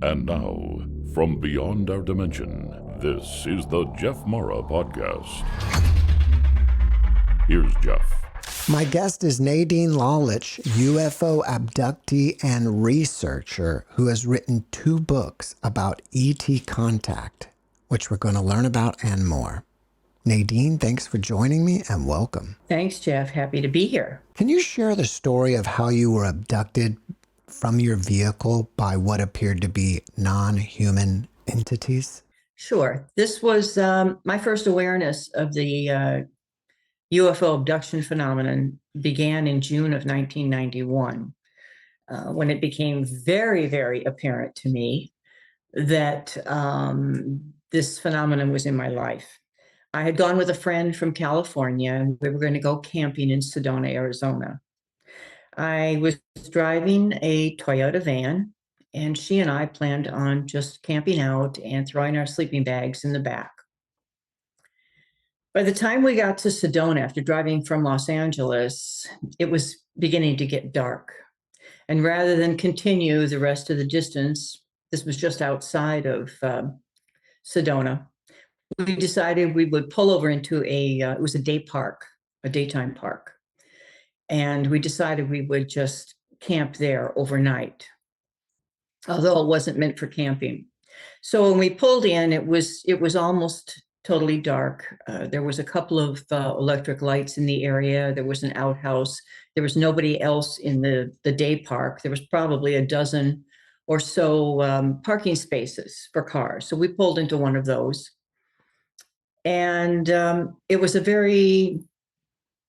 And now, from beyond our dimension, this is the JeffMara podcast. Here's Jeff. My guest is Nadine Lalich, UFO abductee and researcher who has written 2 books about ET contact, which we're going to learn about and more. Nadine, thanks for joining me and welcome. Thanks, Jeff. Happy to be here. Can you share the story of how you were abducted from your vehicle by what appeared to be non-human entities? Sure. This was my first awareness of the UFO abduction phenomenon began in June of 1991, when it became very, very apparent to me that this phenomenon was in my life. I had gone with a friend from California, and we were going to go camping in Sedona, Arizona. I was driving a Toyota van, and she and I planned on just camping out and throwing our sleeping bags in the back. By the time we got to Sedona, after driving from Los Angeles, it was beginning to get dark. And rather than continue the rest of the distance, this was just outside of Sedona, we decided we would pull over into it was a daytime park. And we decided we would just camp there overnight, although it wasn't meant for camping. So when we pulled in, it was almost totally dark. There was a couple of electric lights in the area. There was an outhouse. There was nobody else in the day park. There was probably a dozen or so parking spaces for cars. So we pulled into one of those. And it was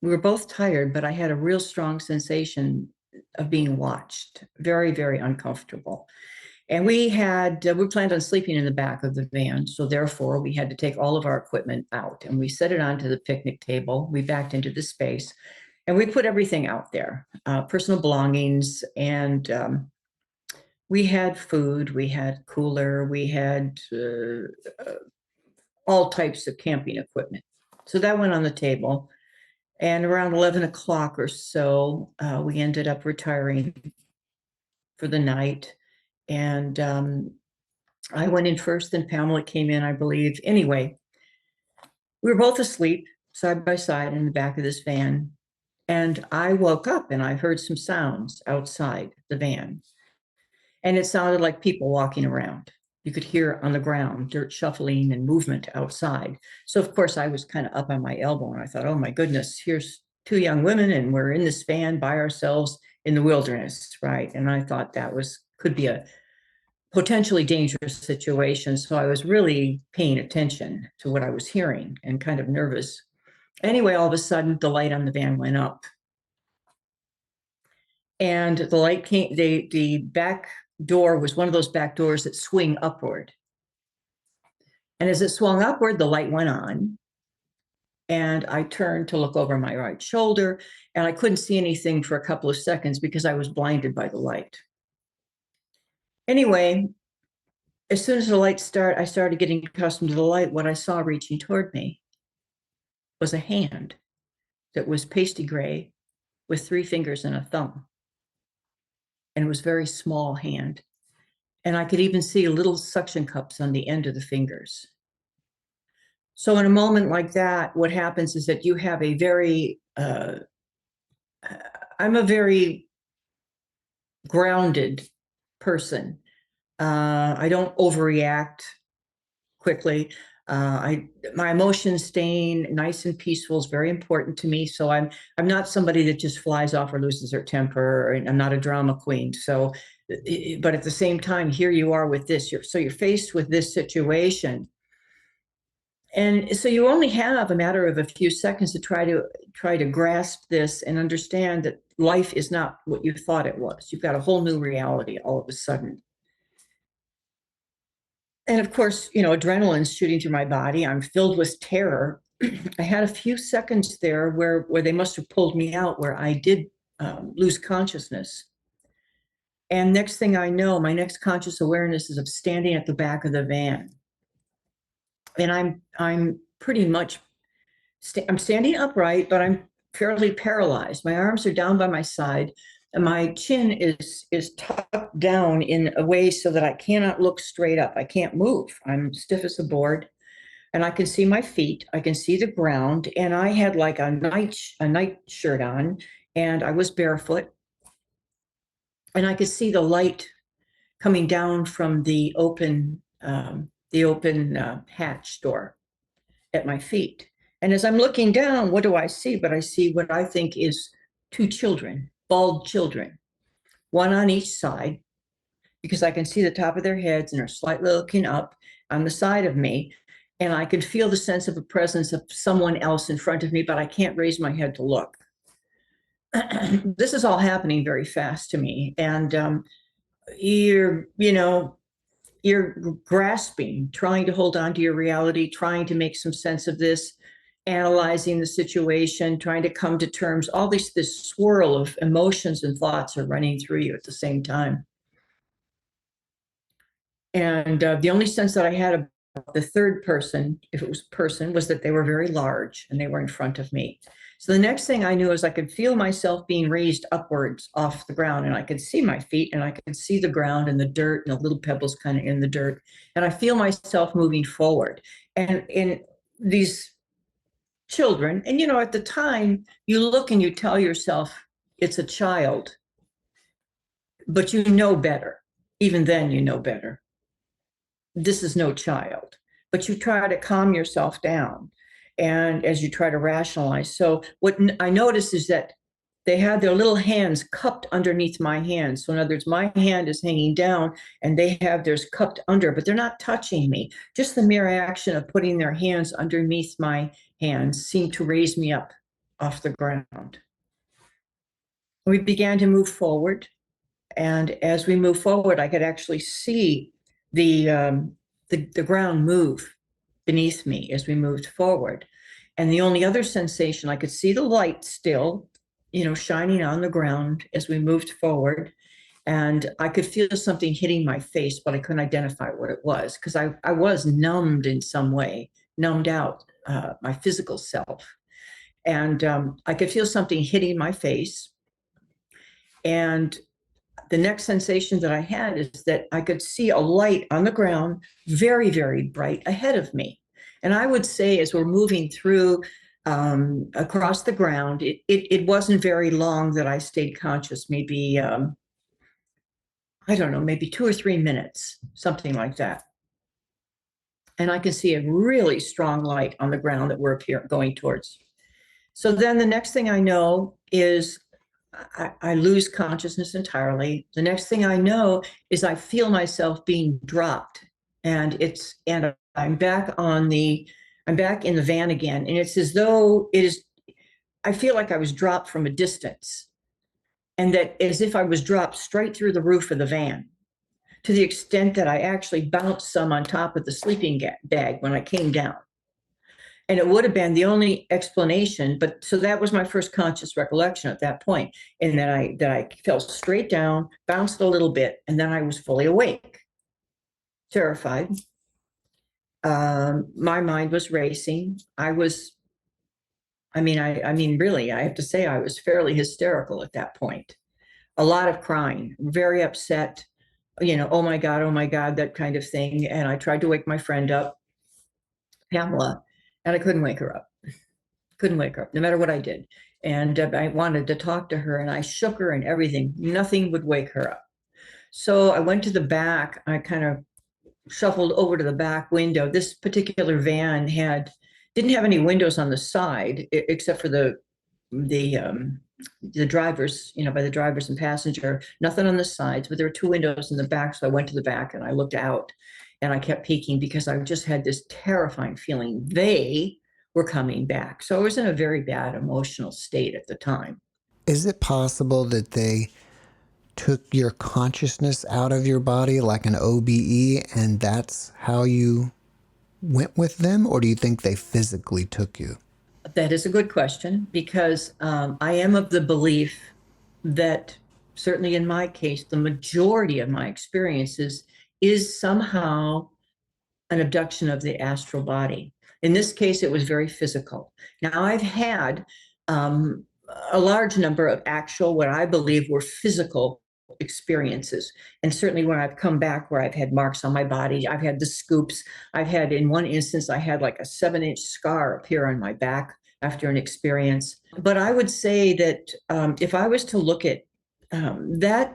we were both tired, but I had a real strong sensation of being watched, very, very uncomfortable. And we planned on sleeping in the back of the van. So therefore we had to take all of our equipment out, and we set it onto the picnic table. We backed into the space and we put everything out there, personal belongings. And we had food, we had cooler, we had all types of camping equipment. So that went on the table. And around 11 o'clock or so, we ended up retiring for the night. And I went in first, then Pamela came in, I believe. Anyway, we were both asleep side by side in the back of this van. And I woke up and I heard some sounds outside the van. And it sounded like people walking around. You could hear on the ground dirt shuffling and movement outside. So of course I was kind of up on my elbow, and I thought, oh my goodness, here's 2 young women and we're in this van by ourselves in the wilderness, right? And I thought that could be a potentially dangerous situation. So I was really paying attention to what I was hearing and kind of nervous. Anyway, all of a sudden the light on the van went up. And the light came, the back door was one of those back doors that swing upward. And as it swung upward, the light went on. And I turned to look over my right shoulder, and I couldn't see anything for a couple of seconds because I was blinded by the light. Anyway, as soon as the light started, I started getting accustomed to the light. What I saw reaching toward me was a hand that was pasty gray with 3 fingers and a thumb. And it was a very small hand. And I could even see little suction cups on the end of the fingers. So in a moment like that, what happens is that you have I'm a very grounded person. I don't overreact quickly. My emotions staying nice and peaceful is very important to me. So I'm not somebody that just flies off or loses their temper, and I'm not a drama queen. So, but at the same time, here you are with this. You're faced with this situation, and so you only have a matter of a few seconds to try to grasp this and understand that life is not what you thought it was. You've got a whole new reality all of a sudden. And of course, adrenaline's shooting through my body. I'm filled with terror. I had a few seconds there where they must have pulled me out, where I did lose consciousness. And next thing I know, my next conscious awareness is of standing at the back of the van. And I'm pretty much, I'm standing upright, but I'm fairly paralyzed. My arms are down by my side. my chin is tucked down in a way so that I cannot look straight up. I can't move. I'm stiff as a board, and I can see my feet. I can see the ground, and I had like a night shirt on, and I was barefoot, and I could see the light coming down from the open hatch door at my feet. And as I'm looking down, what do I see? But I see what I think is two children, bald children, one on each side, because I can see the top of their heads and are slightly looking up on the side of me. And I can feel the sense of a presence of someone else in front of me, but I can't raise my head to look. This is all happening very fast to me. And you're grasping, trying to hold on to your reality, trying to make some sense of this, analyzing the situation, trying to come to terms. All this swirl of emotions and thoughts are running through you at the same time. And the only sense that I had about the third person, if it was a person, was that they were very large and they were in front of me. So the next thing I knew is I could feel myself being raised upwards off the ground, and I could see my feet, and I could see the ground and the dirt and the little pebbles kind of in the dirt. And I feel myself moving forward. And in these children, and at the time, you look and you tell yourself it's a child, but you know better. Even then, you know better. This is no child, but you try to calm yourself down. And as you try to rationalize. So what I noticed is that they had their little hands cupped underneath my hands. So in other words, my hand is hanging down and they have theirs cupped under, but they're not touching me. Just the mere action of putting their hands underneath my hands seemed to raise me up off the ground. We began to move forward. And as we move forward, I could actually see the ground move beneath me as we moved forward. And the only other sensation, I could see the light still, shining on the ground as we moved forward. And I could feel something hitting my face, but I couldn't identify what it was because I was numbed in some way, numbed out, my physical self. And I could feel something hitting my face. And the next sensation that I had is that I could see a light on the ground, very, very bright ahead of me. And I would say as we're moving through across the ground, it wasn't very long that I stayed conscious, maybe, I don't know, maybe 2 or 3 minutes, something like that. And I can see a really strong light on the ground that we're going towards. So then the next thing I know is I lose consciousness entirely. The next thing I know is I feel myself being dropped, and I'm back in the van again, and it's as though I feel like I was dropped from a distance, and that as if I was dropped straight through the roof of the van, to the extent that I actually bounced some on top of the sleeping bag when I came down. And it would have been the only explanation, but so that was my first conscious recollection at that point, in that I fell straight down, bounced a little bit, and then I was fully awake, terrified. My mind was racing. Really, I have to say I was fairly hysterical at that point. A lot of crying, very upset, oh my God, that kind of thing. And I tried to wake my friend up, Pamela, and I couldn't wake her up. Couldn't wake her up, no matter what I did. And I wanted to talk to her, and I shook her and everything. Nothing would wake her up. So I went to the back. I kind of shuffled over to the back window. This particular van didn't have any windows on the side, except for the drivers, by the drivers and passenger. Nothing on the sides, but there were 2 windows in the back. So I went to the back and I looked out. And I kept peeking because I just had this terrifying feeling they were coming back. So I was in a very bad emotional state at the time. Is it possible that they took your consciousness out of your body like an OBE, and that's how you went with them? Or do you think they physically took you? That is a good question, because I am of the belief that, certainly in my case, the majority of my experiences is somehow an abduction of the astral body. In this case, it was very physical. Now, I've had a large number of actual, what I believe were physical experiences. And certainly when I've come back where I've had marks on my body, I've had the scoops. I've had, in one instance, I had like a 7-inch scar appear on my back after an experience. But I would say that if I was to look at that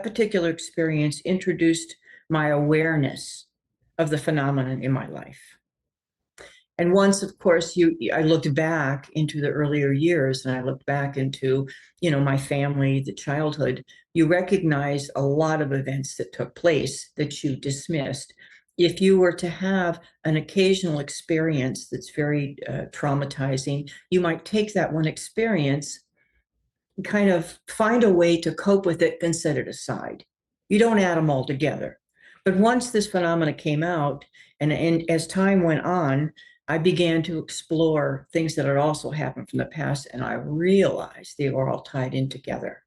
particular experience introduced my awareness of the phenomenon in my life. And once, of course, I looked back into the earlier years, and I looked back into, my family, the childhood, you recognize a lot of events that took place that you dismissed. If you were to have an occasional experience that's very traumatizing, you might take that one experience, kind of find a way to cope with it, and set it aside. You don't add them all together. But once this phenomena came out, and as time went on, I began to explore things that had also happened from the past, and I realized they were all tied in together.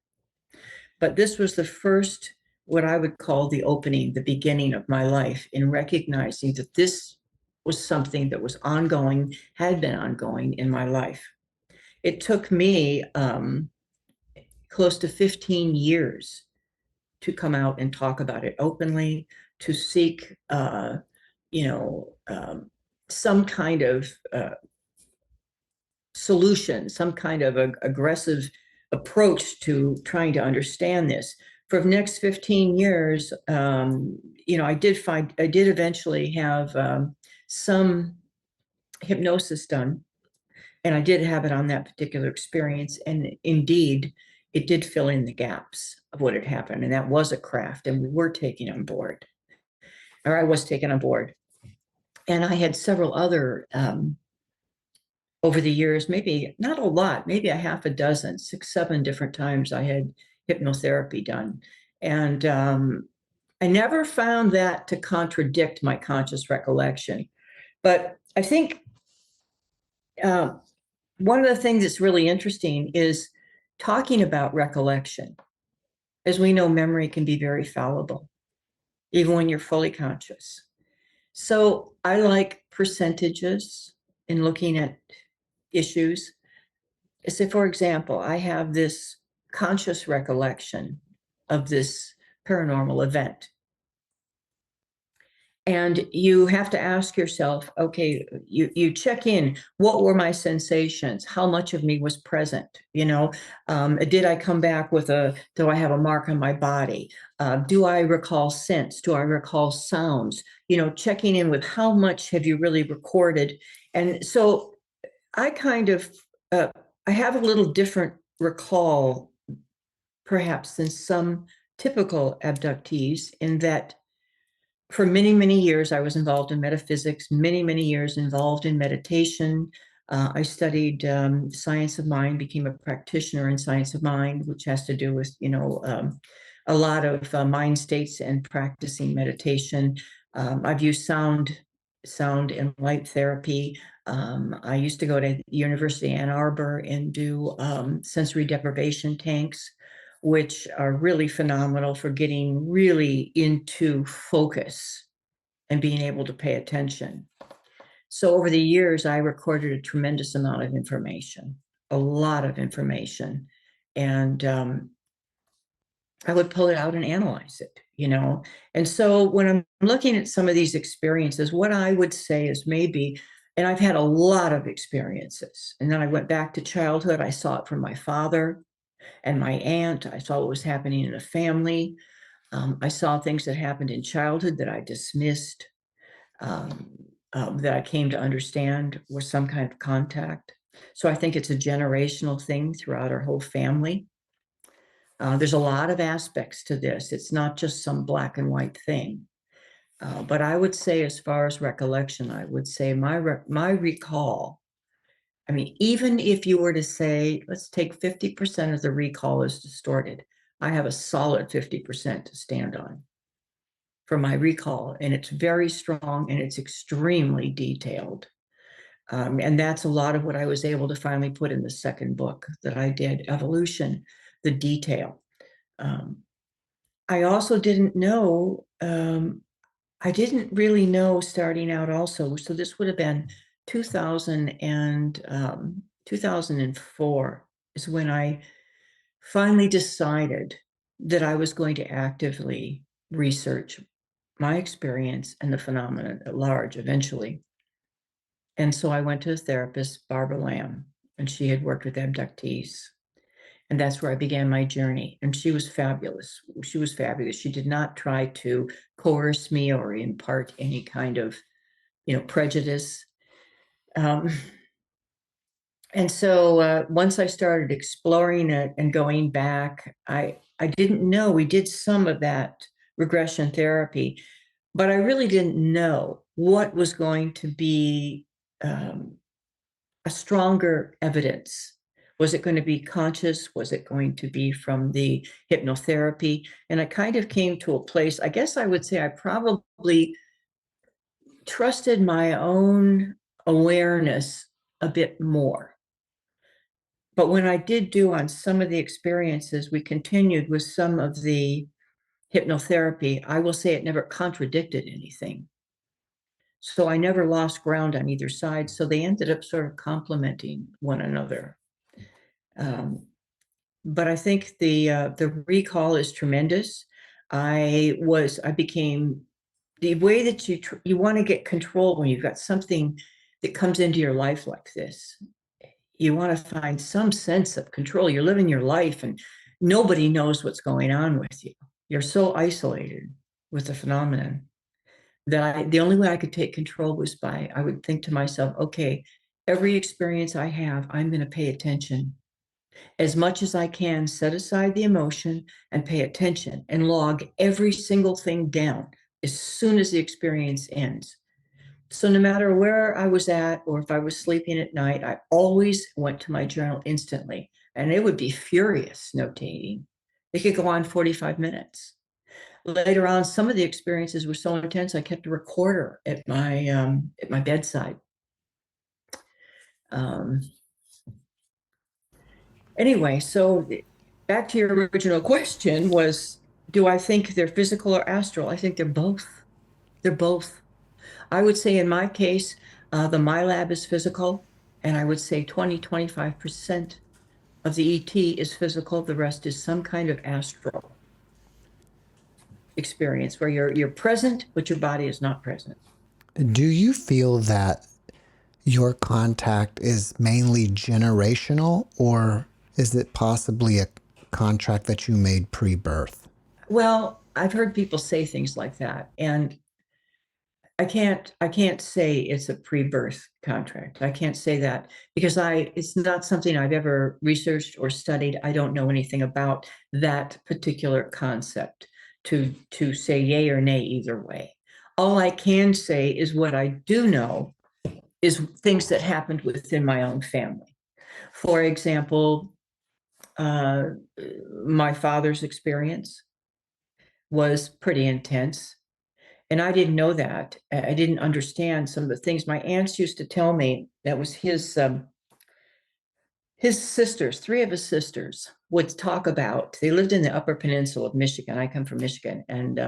But this was the first, what I would call the opening, the beginning of my life, in recognizing that this was something that was ongoing, had been ongoing in my life. It took me close to 15 years to come out and talk about it openly, to seek, some kind of solution, some kind of aggressive approach to trying to understand this. For the next 15 years, I did eventually have some hypnosis done, and I did have it on that particular experience. And indeed, it did fill in the gaps of what had happened. And that was a craft, and we were taking on board, or I was taken on board. And I had several other, over the years, maybe not a lot, maybe a half a dozen, 6, 7 different times I had hypnotherapy done. And I never found that to contradict my conscious recollection. But I think one of the things that's really interesting is talking about recollection. As we know, memory can be very fallible, even when you're fully conscious. So I like percentages in looking at issues. So, for example, I have this conscious recollection of this paranormal event. And you have to ask yourself, okay, you check in, what were my sensations? How much of me was present? Did I come back with do I have a mark on my body? Do I recall scents? Do I recall sounds? Checking in with how much have you really recorded? And so I kind of, I have a little different recall, perhaps, than some typical abductees, in that for many, many years, I was involved in metaphysics, many, many years involved in meditation. I studied science of mind, became a practitioner in science of mind, which has to do with, a lot of mind states and practicing meditation. I've used sound and light therapy. I used to go to University of Ann Arbor and do sensory deprivation tanks, which are really phenomenal for getting really into focus and being able to pay attention. So over the years, I recorded a tremendous amount of information, a lot of information. And I would pull it out and analyze it, And so when I'm looking at some of these experiences, what I would say is maybe, and I've had a lot of experiences, and then I went back to childhood. I saw it from my father and my aunt. I saw what was happening in a family. I saw things that happened in childhood that I dismissed, that I came to understand were some kind of contact. So I think it's a generational thing throughout our whole family. There's a lot of aspects to this. It's not just some black and white thing. But I would say, as far as recollection, I would say my recall, I mean, even if you were to say, let's take 50% of the recall is distorted, I have a solid 50% to stand on for my recall. And it's very strong, and it's extremely detailed. And that's a lot of what I was able to finally put in the second book that I did, Evolution, the detail. I also didn't know, I didn't really know starting out also. So this would have been 2000 and 2004 is when I finally decided that I was going to actively research my experience and the phenomenon at large eventually. And so I went to a therapist, Barbara Lamb, and she had worked with abductees. And that's where I began my journey. And she was fabulous. She was fabulous. She did not try to coerce me or impart any kind of, prejudice. Um, and so once I started exploring it and going back, I didn't know we did some of that regression therapy, but I really didn't know what was going to be um, a stronger evidence. Was it going to be conscious? Was it going to be from the hypnotherapy? And I kind of came to a place, I guess I would say I probably trusted my own awareness a bit more. But when I did do on some of the experiences, we continued with some of the hypnotherapy. I will say it never contradicted anything. So I never lost ground on either side. So they ended up sort of complementing one another. But I think the recall is tremendous. I became the way that you want to get control when you've got something that comes into your life like this. You want to find some sense of control. You're living your life and nobody knows what's going on with you. You're so isolated with the phenomenon that the only way I could take control was I would think to myself, okay, every experience I have, I'm going to pay attention. As much as I can, set aside the emotion and pay attention and log every single thing down as soon as the experience ends. So no matter where I was at or if I was sleeping at night, I always went to my journal instantly. And it would be furious notating. It could go on 45 minutes. Later on, some of the experiences were so intense, I kept a recorder at my bedside. Anyway, so back to your original question was, do I think they're physical or astral? I think they're both. They're both. I would say in my case, the MyLab is physical, and I would say 25% of the ET is physical. The rest is some kind of astral experience where you're present, but your body is not present. Do you feel that your contact is mainly generational, or is it possibly a contract that you made pre-birth? Well, I've heard people say things like that, and I can't say it's a pre-birth contract. I can't say that because it's not something I've ever researched or studied. I don't know anything about that particular concept to say yay or nay either way. All I can say is what I do know is things that happened within my own family. For example, my father's experience was pretty intense. And I didn't know that. I didn't understand some of the things my aunts used to tell me. That was his sisters, three of his sisters would talk about, they lived in the Upper Peninsula of Michigan. I come from Michigan. And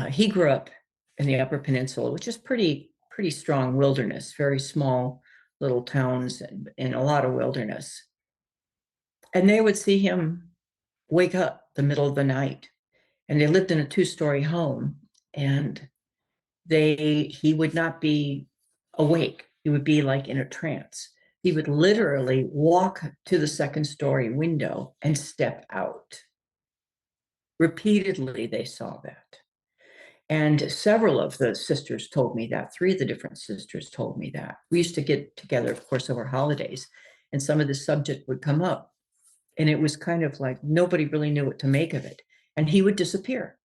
he grew up in the Upper Peninsula, which is pretty strong wilderness, very small little towns and a lot of wilderness. And they would see him wake up the middle of the night. And they lived in a 2-story home. And he would not be awake. He would be like in a trance. He would literally walk to the 2nd-story window and step out. Repeatedly, they saw that. And several of the sisters told me that. 3 of the different sisters told me that. We used to get together, of course, over holidays, and some of the subject would come up. And it was kind of like nobody really knew what to make of it. And he would disappear.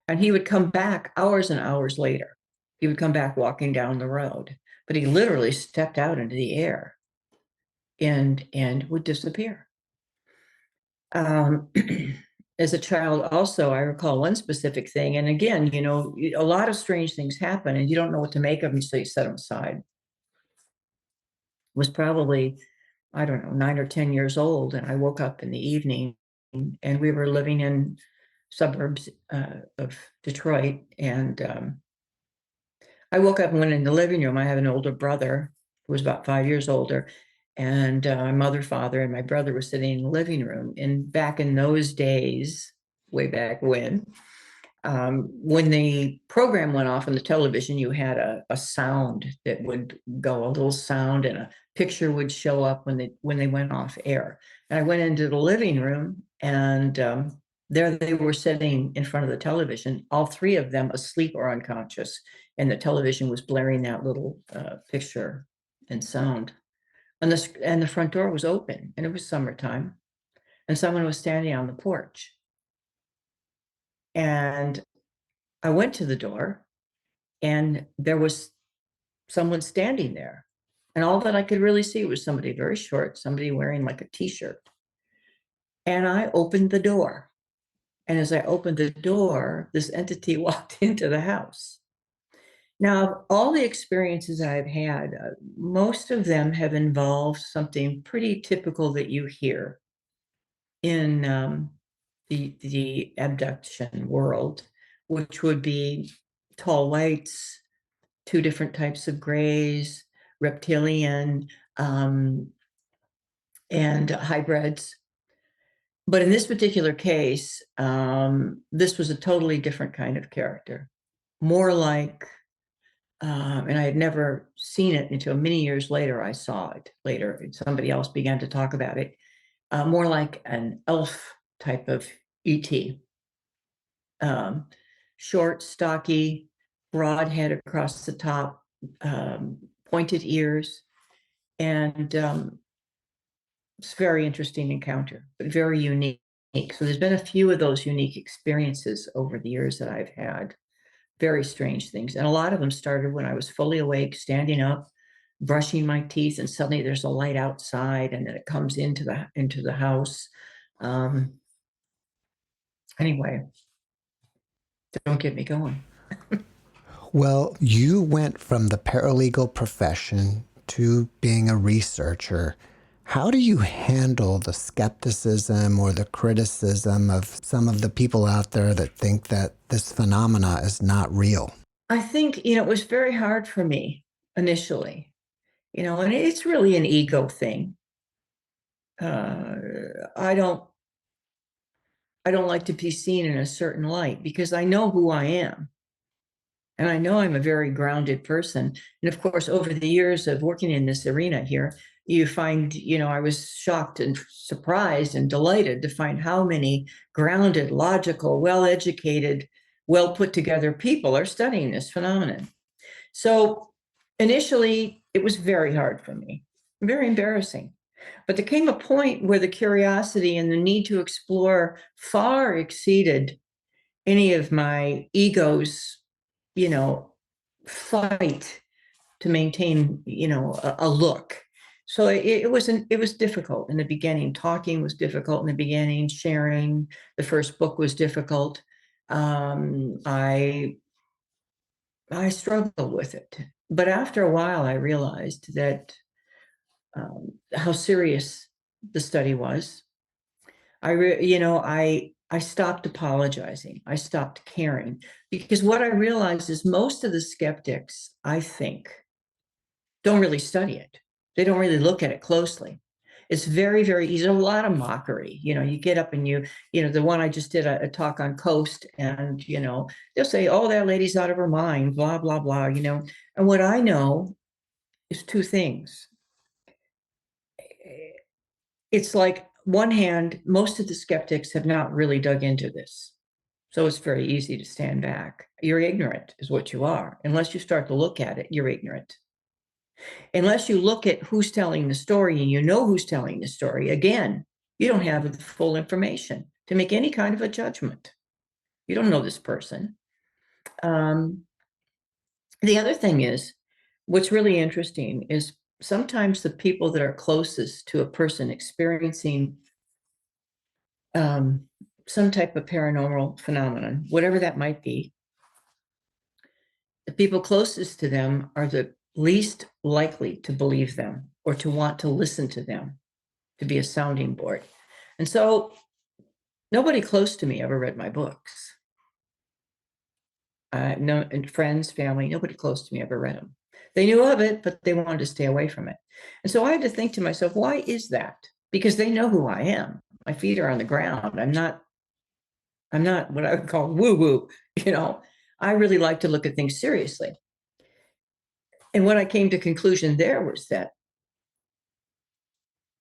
And he would come back hours and hours later. He would come back walking down the road, but he literally stepped out into the air and would disappear. As a child, also, I recall one specific thing. And again, a lot of strange things happen and you don't know what to make of them, so you set them aside. It was probably, I don't know, 9 or 10 years old. And I woke up in the evening and we were living in suburbs of Detroit. And I woke up and went in the living room. I have an older brother who was about 5 years older. And my mother, father, and my brother were sitting in the living room. And back in those days, way back when the program went off on the television, you had a sound that would go, a little sound, and a picture would show up when they went off air. And I went into the living room, and there they were sitting in front of the television, all three of them asleep or unconscious, and the television was blaring that little picture and sound. And the front door was open, and it was summertime, and someone was standing on the porch. And I went to the door, and there was someone standing there. And all that I could really see was somebody very short, somebody wearing like a t-shirt. And I opened the door. And as I opened the door, this entity walked into the house. Now, all the experiences I've had, most of them have involved something pretty typical that you hear in the abduction world, which would be tall whites, two different types of grays, reptilian, and hybrids. But in this particular case, this was a totally different kind of character, more like, and I had never seen it until many years later. I saw it later. Somebody else began to talk about it, more like an elf type of ET. Short, stocky, broad head across the top, pointed ears, and it's a very interesting encounter, but very unique. So there's been a few of those unique experiences over the years that I've had, very strange things. And a lot of them started when I was fully awake, standing up, brushing my teeth, and suddenly there's a light outside, and then it comes into the house. Anyway, don't get me going. Well, you went from the paralegal profession to being a researcher. How do you handle the skepticism or the criticism of some of the people out there that think that this phenomena is not real? I think, it was very hard for me initially, and it's really an ego thing. I don't like to be seen in a certain light because I know who I am. And I know I'm a very grounded person. And of course, over the years of working in this arena here, you find, I was shocked and surprised and delighted to find how many grounded, logical, well-educated, well put together people are studying this phenomenon. So initially, it was very hard for me, very embarrassing. But there came a point where the curiosity and the need to explore far exceeded any of my ego's, fight to maintain, a look. So it was difficult in the beginning. Talking was difficult in the beginning. Sharing the first book was difficult. I struggled with it, but after a while, I realized that how serious the study was. I stopped apologizing. I stopped caring, because what I realized is most of the skeptics, I think, don't really study it. They don't really look at it closely. It's very, very easy. There's a lot of mockery. You get up and the one I just did a talk on Coast, and, they'll say, oh, that lady's out of her mind, blah, blah, blah, And what I know is two things. It's like, one hand, most of the skeptics have not really dug into this. So it's very easy to stand back. You're ignorant is what you are. Unless you start to look at it, you're ignorant. Unless you look at who's telling the story and you know who's telling the story, again, you don't have the full information to make any kind of a judgment. You don't know this person. The other thing is, what's really interesting is sometimes the people that are closest to a person experiencing some type of paranormal phenomenon, whatever that might be, the people closest to them are the least likely to believe them or to want to listen to them, to be a sounding board. And so nobody close to me ever read my books. No, and friends, family, nobody close to me ever read them. They knew of it, but they wanted to stay away from it. And so I had to think to myself, why is that? Because they know who I am. My feet are on the ground. I'm not what I would call woo-woo, you know. I really like to look at things seriously. And what I came to conclusion there was that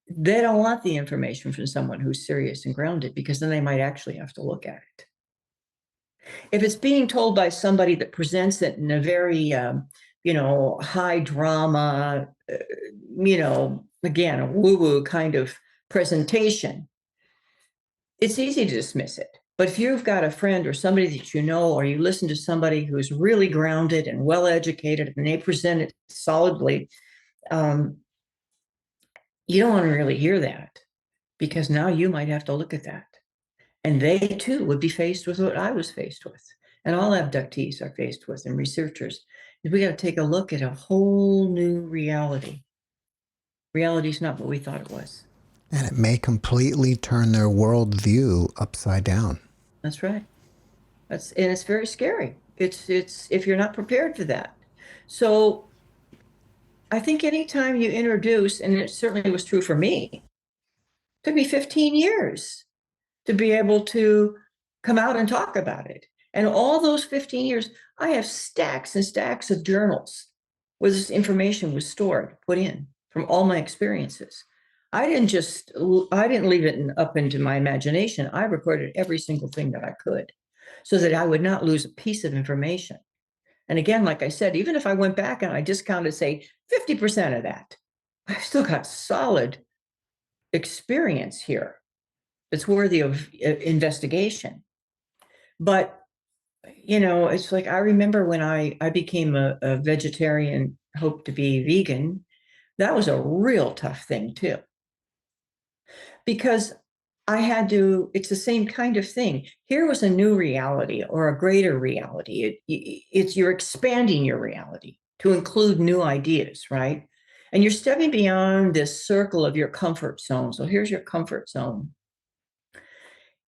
they don't want the information from someone who's serious and grounded, because then they might actually have to look at it. If it's being told by somebody that presents it in a very, high drama, again, a woo-woo kind of presentation, it's easy to dismiss it. But if you've got a friend or somebody that you know, or you listen to somebody who's really grounded and well-educated, and they present it solidly, you don't want to really hear that, because now you might have to look at that. And they too would be faced with what I was faced with, and all abductees are faced with, and researchers. We got to take a look at a whole new reality. Reality is not what we thought it was. And it may completely turn their worldview upside down. That's right. And it's very scary. It's if you're not prepared for that. So I think anytime you introduce, and it certainly was true for me, it took me 15 years to be able to come out and talk about it. And all those 15 years, I have stacks and stacks of journals where this information was stored, put in from all my experiences. I didn't leave it up into my imagination. I recorded every single thing that I could, so that I would not lose a piece of information. And again, like I said, even if I went back and I discounted, say, 50% of that, I still got solid experience here. It's worthy of investigation. But, it's like, I remember when I became a vegetarian, hoped to be vegan, that was a real tough thing too. Because it's the same kind of thing. Here was a new reality, or a greater reality. You're expanding your reality to include new ideas, right? And you're stepping beyond this circle of your comfort zone. So here's your comfort zone.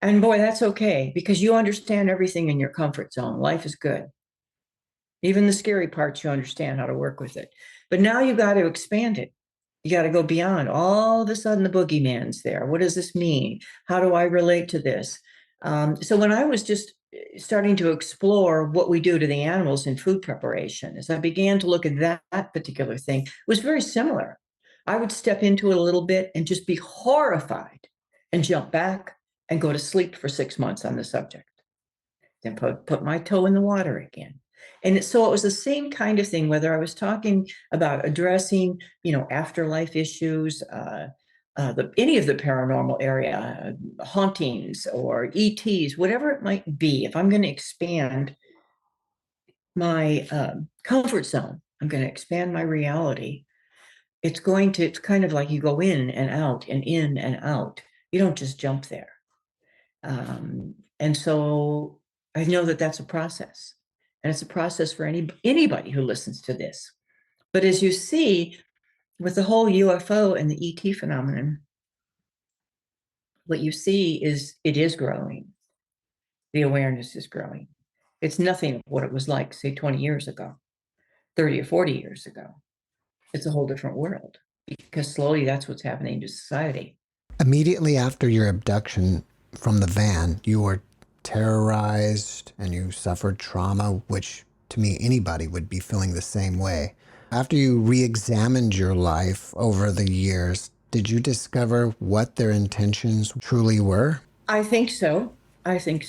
And boy, that's okay, because you understand everything in your comfort zone. Life is good. Even the scary parts, you understand how to work with it. But now you got to expand it. You got to go beyond. All of a sudden, the boogeyman's there. What does this mean? How do I relate to this? So when I was just starting to explore what we do to the animals in food preparation, as I began to look at that particular thing, it was very similar. I would step into it a little bit and just be horrified and jump back and go to sleep for 6 months on the subject. Then put my toe in the water again. And so it was the same kind of thing, whether I was talking about addressing, afterlife issues, any of the paranormal area, hauntings or ETs, whatever it might be. If I'm going to expand my comfort zone, I'm going to expand my reality. It's kind of like you go in and out and in and out. You don't just jump there. And so I know that that's a process, and it's a process for anybody who listens to this. But as you see with the whole UFO and the ET phenomenon, what you see is it is growing. The awareness is growing. It's nothing of what it was like, say, 20 years ago, 30 or 40 years ago. It's a whole different world, because slowly that's what's happening to society. Immediately after your abduction from the van, you were terrorized and you suffered trauma, which to me, anybody would be feeling the same way. After you re-examined your life over the years, did you discover what their intentions truly were? I think so. I think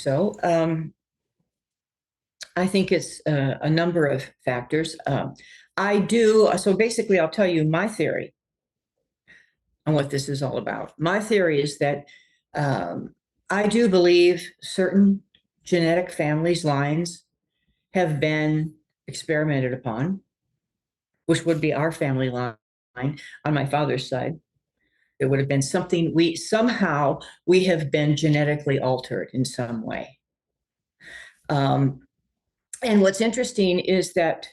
it's a number of factors. So basically, I'll tell you my theory on what this is all about. My theory is that I do believe certain genetic families' lines have been experimented upon, which would be our family line on my father's side. It would have been something we have been genetically altered in some way. And what's interesting is that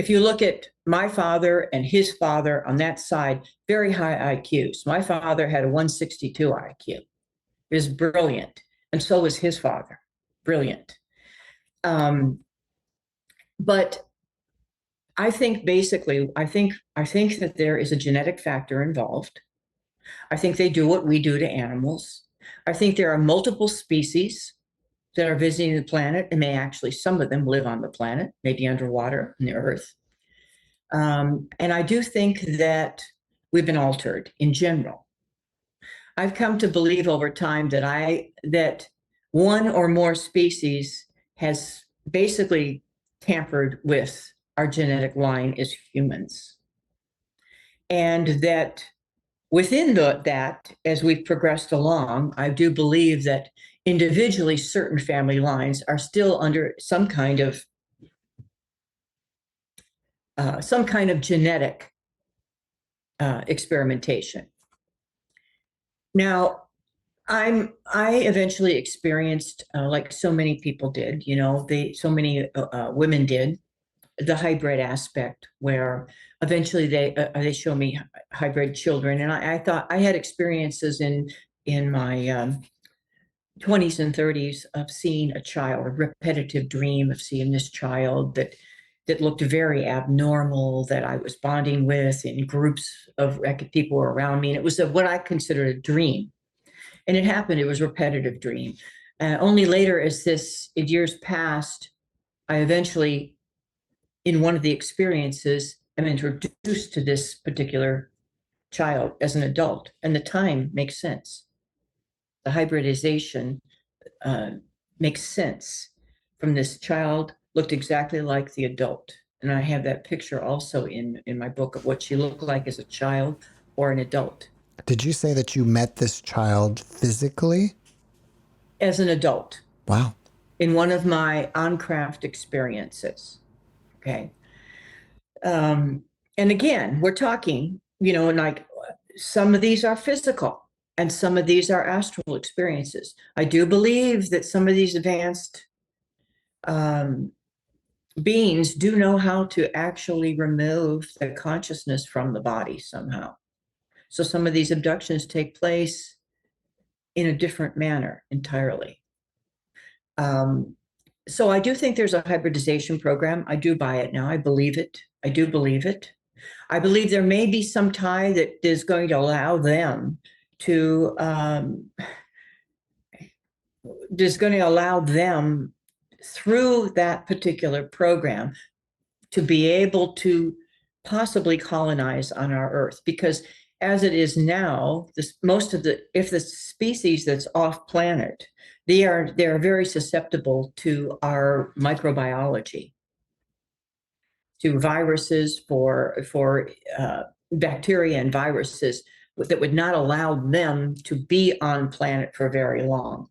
if you look at my father and his father on that side, very high IQs. My father had a 162 IQ. He was brilliant. And so was his father. Brilliant. But I think basically, I think that there is a genetic factor involved. I think they do what we do to animals. I think there are multiple species that are visiting the planet, and may actually, some of them live on the planet, maybe underwater in the earth. And I do think that we've been altered in general. I've come to believe over time that one or more species has basically tampered with our genetic line as humans. And that within that, as we've progressed along, I do believe that individually certain family lines are still under some kind of genetic experimentation. Now, I eventually experienced, like so many people did, so many women did, the hybrid aspect, where eventually they show me hybrid children, and I thought I had experiences in my 20s and 30s of seeing a child, a repetitive dream of seeing this child that looked very abnormal, that I was bonding with in groups of people were around me, and it was what I considered a dream. And it happened, it was a repetitive dream. Only later, as years passed, I eventually, in one of the experiences, am introduced to this particular child as an adult, and the time makes sense. The hybridization makes sense. From this child, looked exactly like the adult. And I have that picture also in my book of what she looked like as a child or an adult. Did you say that you met this child physically? As an adult. Wow. In one of my on-craft experiences. Okay. And again, we're talking, like some of these are physical and some of these are astral experiences. I do believe that some of these advanced beings do know how to actually remove the consciousness from the body somehow. So some of these abductions take place in a different manner entirely. So I do think there's a hybridization program. I do buy it now. I believe it. I do believe it. I believe there may be some tie that is going to allow them to, through that particular program, to be able to possibly colonize on our Earth. Because as it is now, if the species that's off planet, they are very susceptible to our microbiology, to viruses, for bacteria and viruses that would not allow them to be on planet for very long.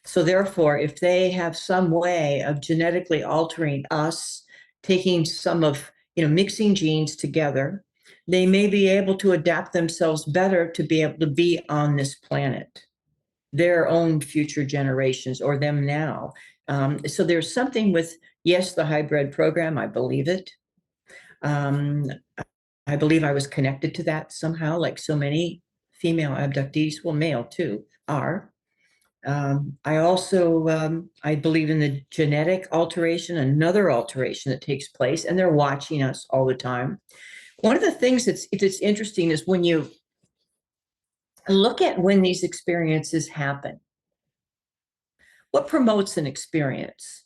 So therefore, if they have some way of genetically altering us, taking some of, mixing genes together, they may be able to adapt themselves better to be able to be on this planet, their own future generations or them now. So there's something with, yes, the hybrid program, I believe it. I believe I was connected to that somehow, like so many female abductees, well, male too, are. I also, I believe in the genetic alteration, another alteration that takes place, and they're watching us all the time. One of the things that's interesting is when you look at when these experiences happen, what promotes an experience?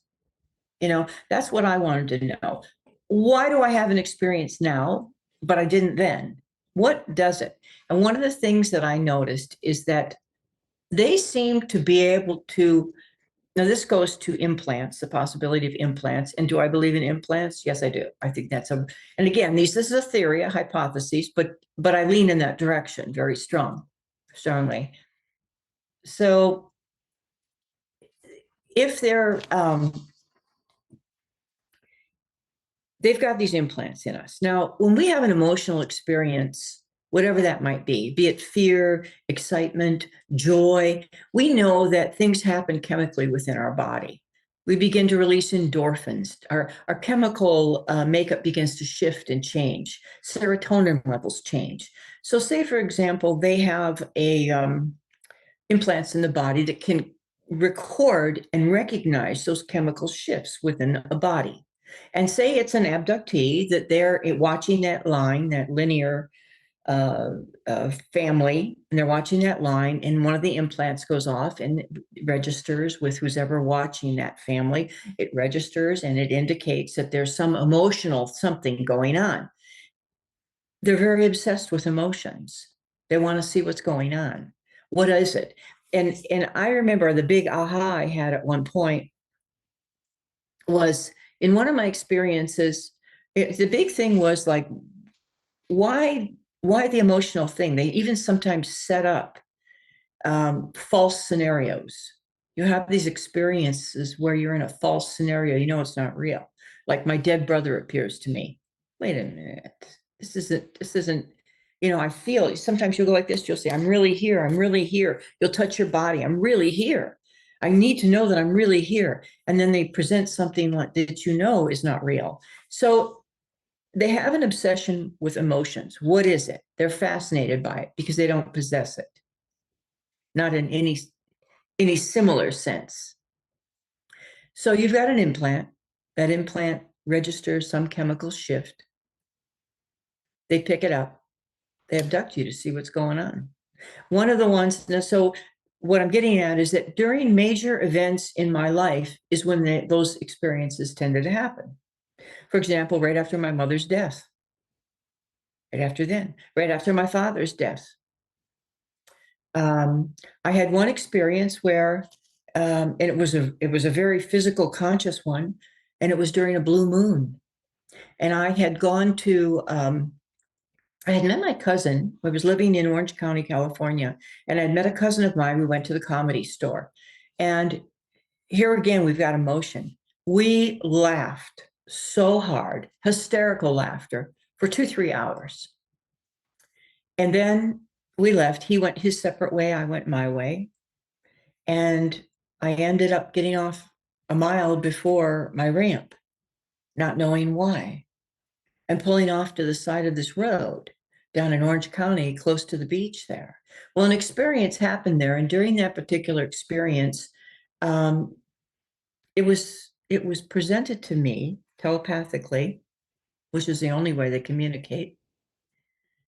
That's what I wanted to know. Why do I have an experience now, but I didn't then? What does it? And one of the things that I noticed is that they seem to be able to, now this goes to implants, the possibility of implants. And do I believe in implants? Yes, I do. I think and again, this is a theory, a hypothesis, but I lean in that direction very strongly. So if they've got these implants in us. Now, when we have an emotional experience, whatever that might be it fear, excitement, joy, we know that things happen chemically within our body. We begin to release endorphins. Our chemical makeup begins to shift and change. Serotonin levels change. So say, for example, they have implants in the body that can record and recognize those chemical shifts within a body. And say it's an abductee, that they're watching that line, that linear family, and they're watching that line, and one of the implants goes off and it registers with who's ever watching that family. It registers and it indicates that there's some emotional something going on. They're very obsessed with emotions. They want to see what's going on. What is it? And I remember the big aha I had at one point was in one of my experiences. The big thing was like, why the emotional thing? They even sometimes set up false scenarios. You have these experiences where you're in a false scenario, you know it's not real. Like my dead brother appears to me. Wait a minute. This isn't, I feel sometimes you'll go like this, you'll say, I'm really here, I'm really here. You'll touch your body, I'm really here. I need to know that I'm really here. And then they present something like that is not real. So they have an obsession with emotions. What is it? They're fascinated by it because they don't possess it. Not in any similar sense. So you've got an implant. That implant registers some chemical shift. They pick it up. They abduct you to see what's going on. One of the ones, so what I'm getting at is that during major events in my life is when those experiences tended to happen. For example, right after my mother's death. Right after my father's death. I had one experience where, and it was a very physical, conscious one, and it was during a blue moon. And I had gone to, I had met my cousin. I was living in Orange County, California, and I'd met a cousin of mine. We went to the Comedy Store, and here again we've got emotion. We laughed so hard, hysterical laughter for 2-3 hours, and then we left. He went his separate way. I went my way. And I ended up getting off a mile before my ramp, not knowing why, and pulling off to the side of this road down in Orange County, close to the beach there. Well, an experience happened there. And during that particular experience, it was presented to me telepathically, which is the only way they communicate,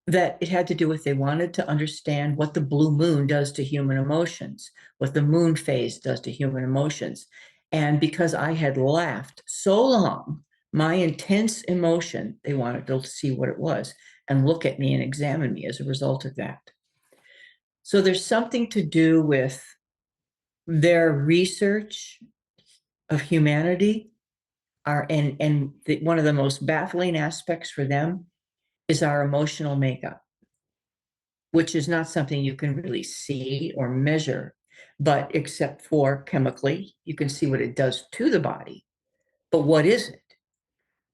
that it had to do with they wanted to understand what the blue moon does to human emotions, what the moon phase does to human emotions. And because I had laughed so long, my intense emotion, they wanted to see what it was and look at me and examine me as a result of that. So there's something to do with their research of humanity. One of the most baffling aspects for them is our emotional makeup, which is not something you can really see or measure, but except for chemically, you can see what it does to the body. But what is it?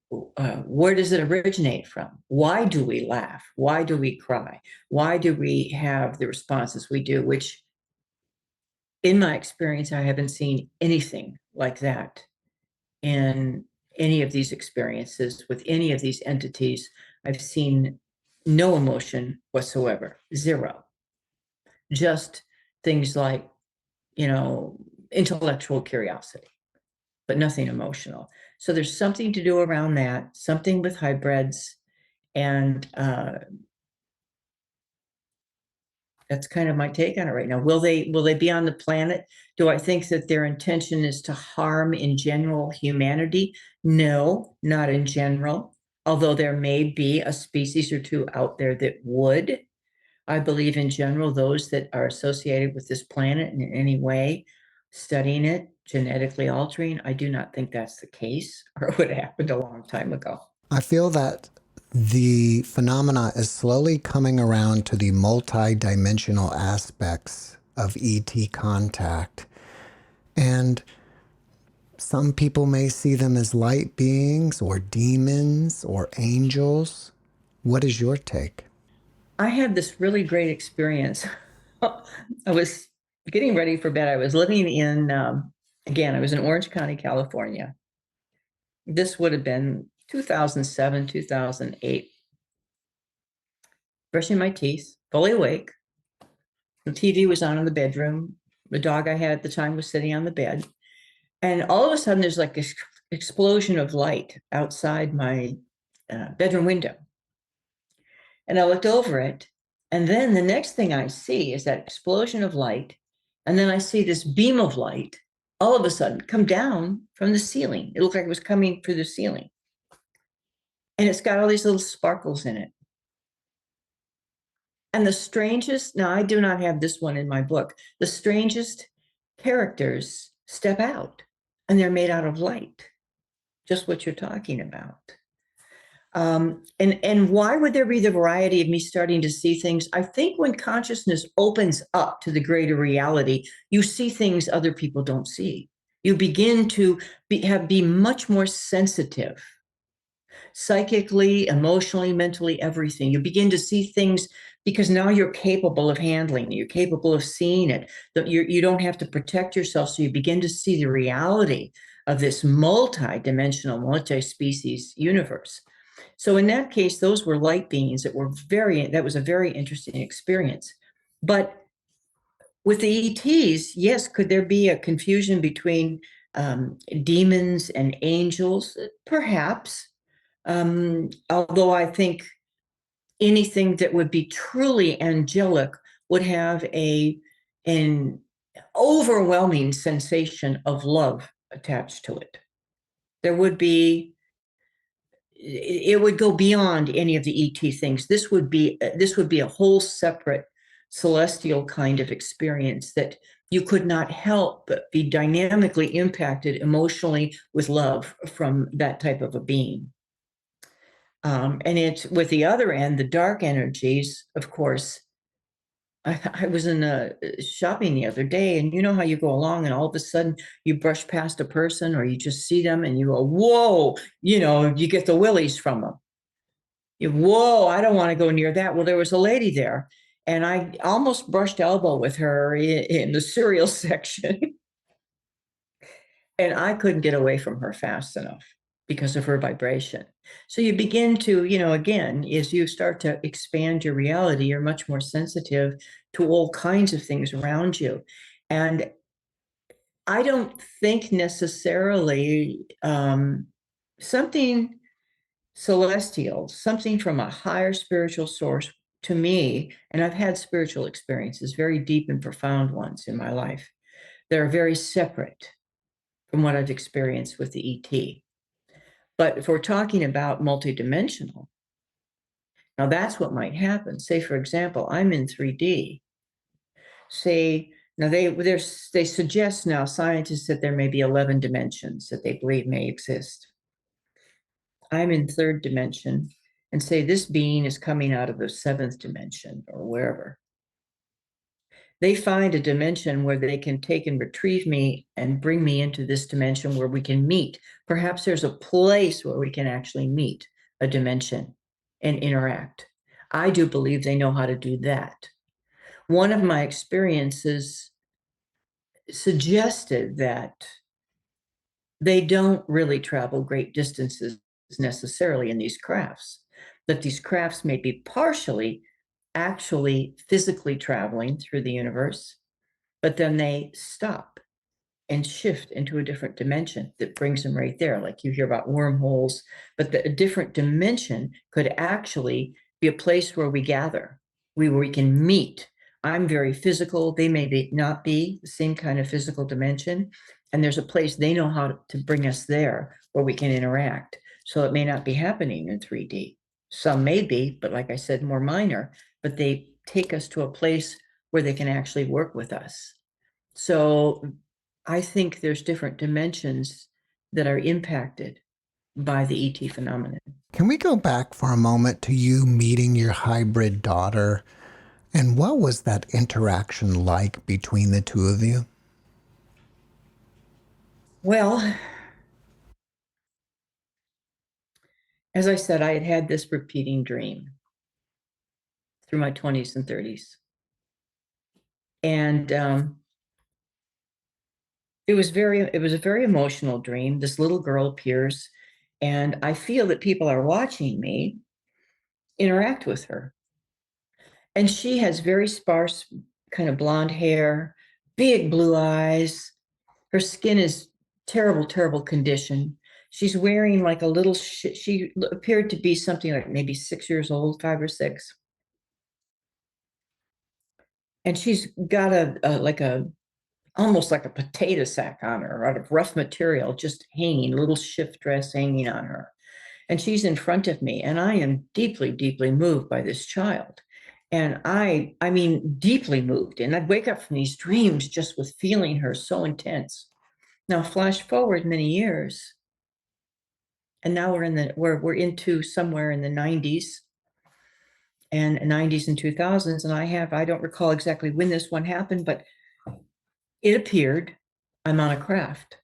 Where does it originate from? Why do we laugh? Why do we cry? Why do we have the responses we do? Which, in my experience, I haven't seen anything like that in any of these experiences with any of these entities. I've seen no emotion whatsoever, zero. Just things like, intellectual curiosity, but nothing emotional. So there's something to do around that, something with hybrids, and that's kind of my take on it right now. Will they be on the planet? Do I think that their intention is to harm in general humanity? No, not in general. Although there may be a species or two out there that would. I believe in general, those that are associated with this planet in any way, studying it, genetically altering, I do not think that's the case, or it would have happened a long time ago. I feel that the phenomena is slowly coming around to the multi-dimensional aspects of ET contact. And some people may see them as light beings or demons or angels. What is your take? I had this really great experience. I was getting ready for bed. I was living in, again, I was in Orange County, California. This would have been 2007, 2008. Brushing my teeth, fully awake. The TV was on in the bedroom. The dog I had at the time was sitting on the bed. And all of a sudden, there's like this explosion of light outside my bedroom window. And I looked over it. And then the next thing I see is that explosion of light. And then I see this beam of light all of a sudden come down from the ceiling. It looked like it was coming through the ceiling. And it's got all these little sparkles in it. And the strangest, now I do not have this one in my book, the strangest characters step out, and they're made out of light, just what you're talking about. And why would there be the variety of me starting to see things? I think when consciousness opens up to the greater reality, you see things other people don't see. You begin to be much more sensitive, psychically, emotionally, mentally, everything. You begin to see things because now you're capable of handling it. You're capable of seeing it. You don't have to protect yourself. So you begin to see the reality of this multi-dimensional, multi-species universe. So in that case, those were light beings that was a very interesting experience. But with the ETs, yes, could there be a confusion between demons and angels? Perhaps. Although I think anything that would be truly angelic would have an overwhelming sensation of love attached to it. It would go beyond any of the ET things. This would be a whole separate celestial kind of experience that you could not help but be dynamically impacted emotionally with love from that type of a being. And it's with the other end, the dark energies, of course. I was in a shopping the other day, and you know how you go along and all of a sudden you brush past a person or you just see them and you go, whoa, you get the willies from them. Whoa, I don't want to go near that. Well, there was a lady there, and I almost brushed elbow with her in the cereal section. And I couldn't get away from her fast enough because of her vibration. So you begin to, again, as you start to expand your reality, you're much more sensitive to all kinds of things around you. And I don't think necessarily something celestial, something from a higher spiritual source to me, and I've had spiritual experiences, very deep and profound ones in my life. They're very separate from what I've experienced with the ET. But if we're talking about multidimensional, now that's what might happen. Say, for example, I'm in 3D. Say, now they suggest now, scientists, that there may be 11 dimensions that they believe may exist. I'm in third dimension, and say this being is coming out of the seventh dimension or wherever. They find a dimension where they can take and retrieve me and bring me into this dimension where we can meet. Perhaps there's a place where we can actually meet a dimension and interact. I do believe they know how to do that. One of my experiences suggested that they don't really travel great distances necessarily in these crafts, that these crafts may be partially actually physically traveling through the universe, but then they stop and shift into a different dimension that brings them right there. Like you hear about wormholes, but a different dimension could actually be a place where we gather, where we can meet. I'm very physical. They may not be the same kind of physical dimension. And there's a place they know how to bring us there where we can interact. So it may not be happening in 3D. Some may be, but like I said, more minor, but they take us to a place where they can actually work with us. So I think there's different dimensions that are impacted by the ET phenomenon. Can we go back for a moment to you meeting your hybrid daughter? And what was that interaction like between the two of you? Well, as I said, I had had this repeating dream through my 20s and 30s. And it was a very emotional dream. This little girl appears, and I feel that people are watching me interact with her. And she has very sparse, kind of blonde hair, big blue eyes. Her skin is terrible, terrible condition. She's wearing like a little, she appeared to be something like maybe 6 years old, 5 or 6. And she's got almost like a potato sack on her out of rough material, just hanging, little shift dress hanging on her. And she's in front of me, and I am deeply, deeply moved by this child. And I mean, deeply moved. And I'd wake up from these dreams just with feeling her so intense. Now, flash forward many years, and now we're into somewhere in the 90s and 90s and 2000s. And I don't recall exactly when this one happened, but it appeared I'm on a craft.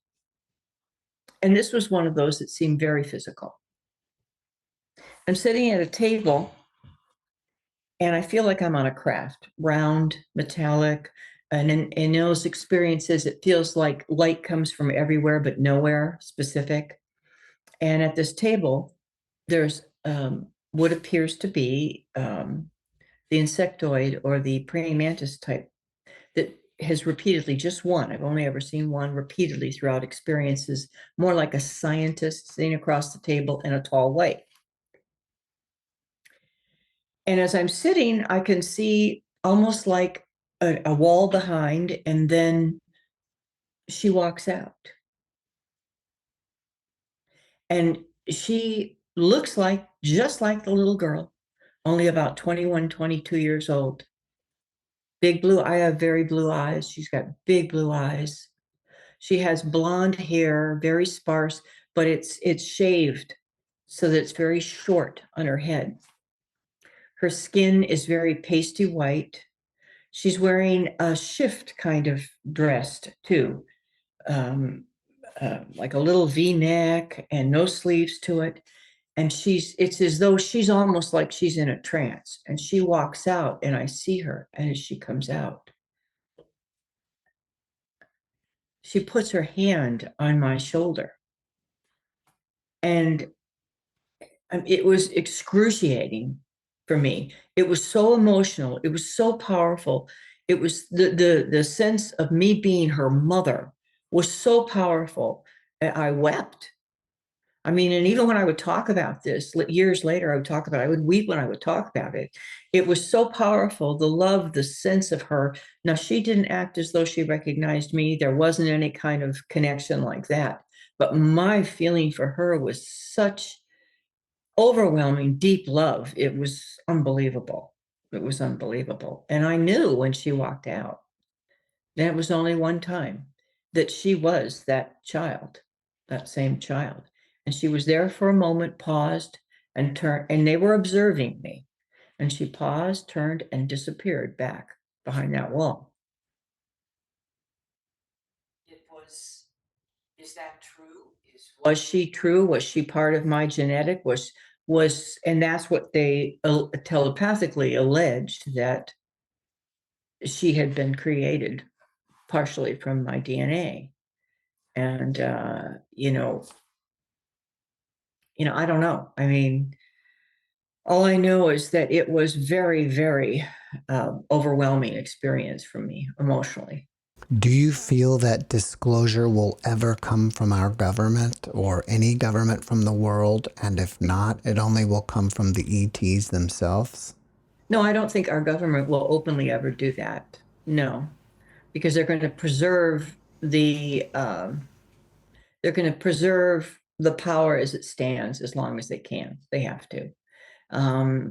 And this was one of those that seemed very physical. I'm sitting at a table and I feel like I'm on a craft, round, metallic. And in those experiences, it feels like light comes from everywhere, but nowhere specific. And at this table, there's what appears to be the insectoid or the praying mantis type that has repeatedly, just one, I've only ever seen one repeatedly throughout experiences, more like a scientist sitting across the table in a tall white. And as I'm sitting, I can see almost like a wall behind, and then she walks out. And she looks like just like the little girl, only about 21, 22 years old. Big blue, I have very blue eyes. She's got big blue eyes. She has blonde hair, very sparse, but it's shaved so that it's very short on her head. Her skin is very pasty white. She's wearing a shift kind of dress too, like a little V-neck and no sleeves to it. And it's as though she's almost like she's in a trance. And she walks out, and I see her. And as she comes out, she puts her hand on my shoulder. And it was excruciating for me. It was so emotional. It was so powerful. It was the sense of me being her mother was so powerful. I wept. I mean, and even when I would talk about this years later, I would weep when I would talk about it. It was so powerful, the love, the sense of her. Now, she didn't act as though she recognized me. There wasn't any kind of connection like that. But my feeling for her was such overwhelming, deep love. It was unbelievable. It was unbelievable. And I knew when she walked out, and it was only one time, that she was that child, that same child. And she was there for a moment, paused, and turned, and they were observing me. And she paused, turned, and disappeared back behind that wall. Is that true? Was she true? Was she part of my genetic? And that's what they telepathically alleged, that she had been created partially from my DNA. And I don't know. I mean, all I know is that it was very, very overwhelming experience for me emotionally. Do you feel that disclosure will ever come from our government or any government from the world? And if not, it only will come from the ETs themselves? No, I don't think our government will openly ever do that. No, because they're going to preserve the power as it stands as long as they can. They have to.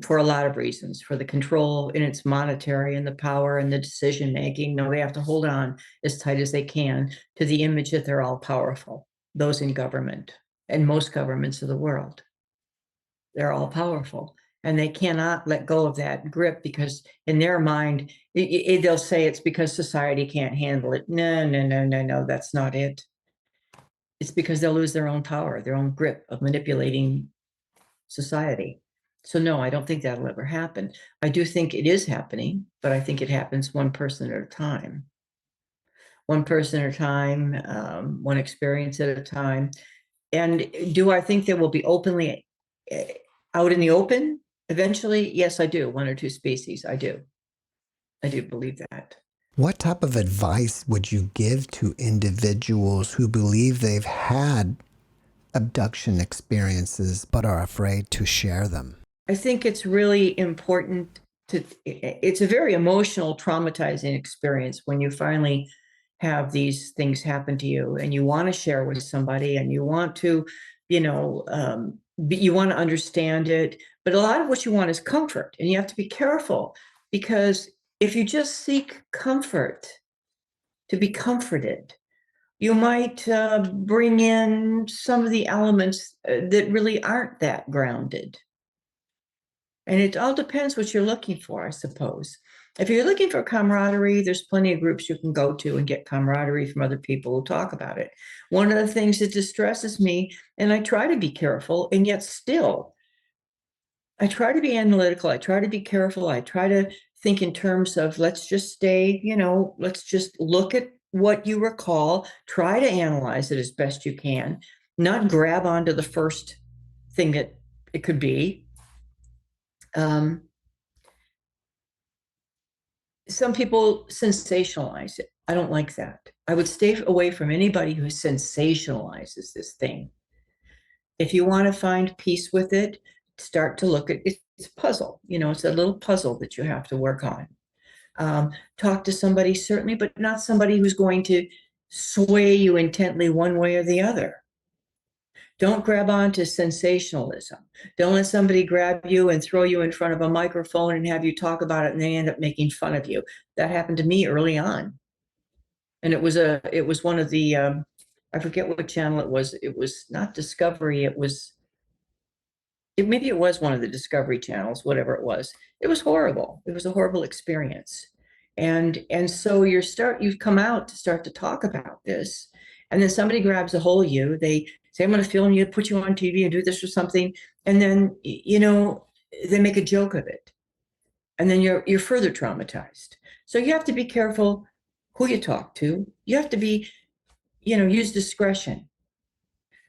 For a lot of reasons, for the control in its monetary and the power and the decision making. No, they have to hold on as tight as they can to the image that they're all powerful, those in government and most governments of the world. They're all powerful, and they cannot let go of that grip, because in their mind, they'll say it's because society can't handle it. No, that's not it. It's because they'll lose their own power, their own grip of manipulating society. So no, I don't think that'll ever happen. I do think it is happening, but I think it happens one person at a time. One person at a time, one experience at a time. And do I think they will be openly out in the open eventually? Yes, I do. One or two species, I do. I do believe that. What type of advice would you give to individuals who believe they've had abduction experiences but are afraid to share them? I think it's really important it's a very emotional, traumatizing experience when you finally have these things happen to you and you want to share with somebody and you want to, you want to understand it. But a lot of what you want is comfort, and you have to be careful, because if you just seek comfort to be comforted, you might bring in some of the elements that really aren't that grounded. And it all depends what you're looking for, I suppose. If you're looking for camaraderie, there's plenty of groups you can go to and get camaraderie from other people who talk about it. One of the things that distresses me, and I try to be careful, and yet still, I try to be analytical. I try to be careful. I try to think in terms of, let's just stay, let's just look at what you recall, try to analyze it as best you can, not grab onto the first thing that it could be. Some people sensationalize it. I don't like that. I would stay away from anybody who sensationalizes this thing. If you want to find peace with it, start to look at it. It's a puzzle. It's a little puzzle that you have to work on. Talk to somebody, certainly, but not somebody who's going to sway you intently one way or the other. Don't grab on to sensationalism. Don't let somebody grab you and throw you in front of a microphone and have you talk about it, and they end up making fun of you. That happened to me early on. And it was one of the, I forget what channel it was. It was not Discovery. Maybe it was one of the Discovery channels, whatever it was. It was horrible. It was a horrible experience. And so you've come out to start to talk about this. And then somebody grabs a hold of you. They say, I'm going to film you, put you on TV and do this or something. And then, they make a joke of it. And then you're further traumatized. So you have to be careful who you talk to. You have to be, use discretion.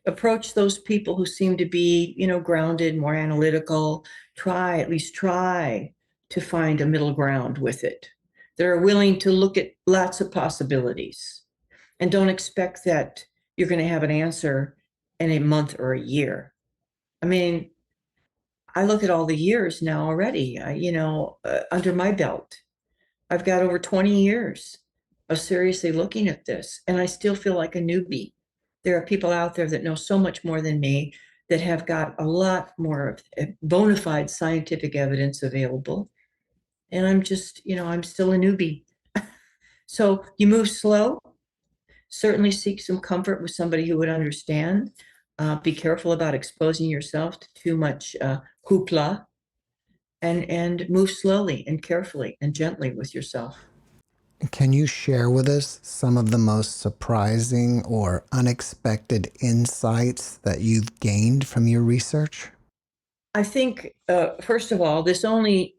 Approach those people who seem to be, grounded, more analytical. At least try to find a middle ground with it. They're willing to look at lots of possibilities. And don't expect that you're going to have an answer in a month or a year. I mean, I look at all the years now already, under my belt. I've got over 20 years of seriously looking at this, and I still feel like a newbie. There are people out there that know so much more than me, that have got a lot more bona fide scientific evidence available. And I'm just, I'm still a newbie. So you move slow. Certainly seek some comfort with somebody who would understand. Be careful about exposing yourself to too much hoopla, and move slowly and carefully and gently with yourself. Can you share with us some of the most surprising or unexpected insights that you've gained from your research? I think, first of all, this only,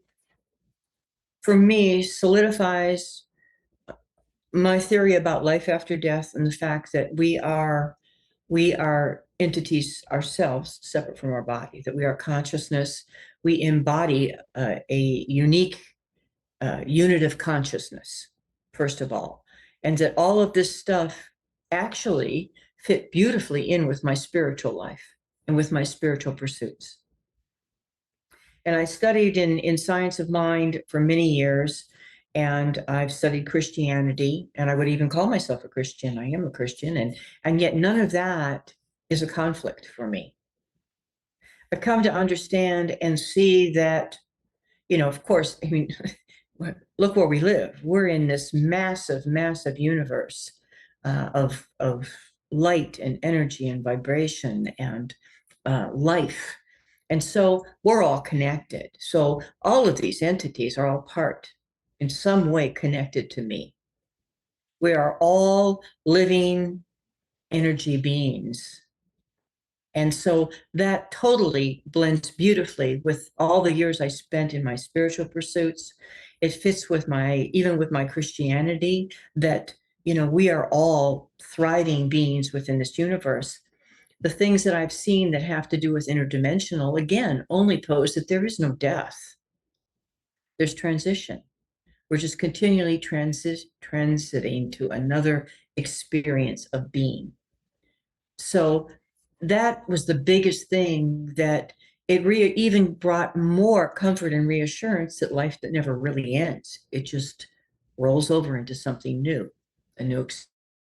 for me, solidifies my theory about life after death, and the fact that we are entities ourselves, separate from our body, that we are consciousness. We embody a unique unit of consciousness, first of all, and that all of this stuff actually fit beautifully in with my spiritual life and with my spiritual pursuits. And I studied in science of mind for many years, and I've studied Christianity, and I would even call myself a Christian. I am a Christian, and yet none of that is a conflict for me. I've come to understand and see that, of course, I mean, look where we live. We're in this massive, massive universe of light and energy and vibration and life. And so we're all connected. So all of these entities are all part, in some way, connected to me. We are all living energy beings. And so that totally blends beautifully with all the years I spent in my spiritual pursuits. It fits with even with my Christianity, that, we are all thriving beings within this universe. The things that I've seen that have to do with interdimensional, again, only pose that there is no death. There's transition. We're just continually transiting to another experience of being. So that was the biggest thing, that it even brought more comfort and reassurance that life that never really ends. It just rolls over into something new, a new